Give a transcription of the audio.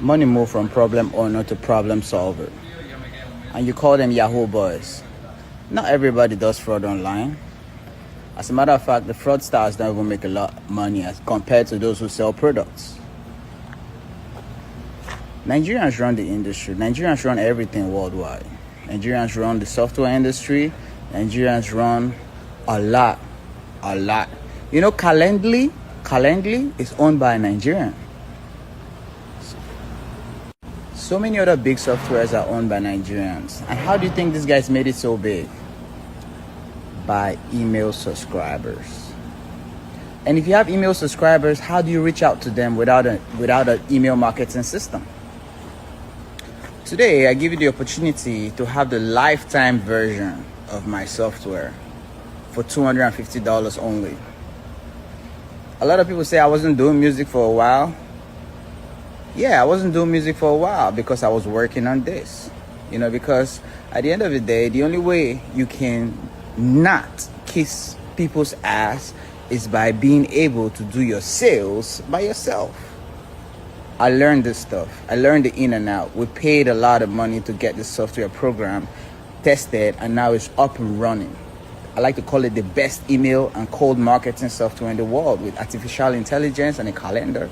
Money move from problem owner to problem solver. And you call them Yahoo boys. Not everybody does fraud online. As a matter of fact, the fraudsters don't even make a lot of money as compared to those who sell products. Nigerians run the industry. Nigerians run everything worldwide. Nigerians run the software industry. Nigerians run a lot. You know, Calendly is owned by a Nigerian. So many other big softwares are owned by Nigerians. And how do you think these guys made it so big? By email subscribers. And if you have email subscribers, how do you reach out to them without an email marketing system? Today, I give you the opportunity to have the lifetime version of my software for $250 only. A lot of people say I wasn't doing music for a while. Yeah, I wasn't doing music for a while because I was working on this. You know, because at the end of the day, the only way you can not kiss people's ass is by being able to do your sales by yourself. I learned this stuff. I learned the in and out. We paid a lot of money to get this software program tested, and now it's up and running. I like to call it the best email and cold marketing software in the world with artificial intelligence and a calendar.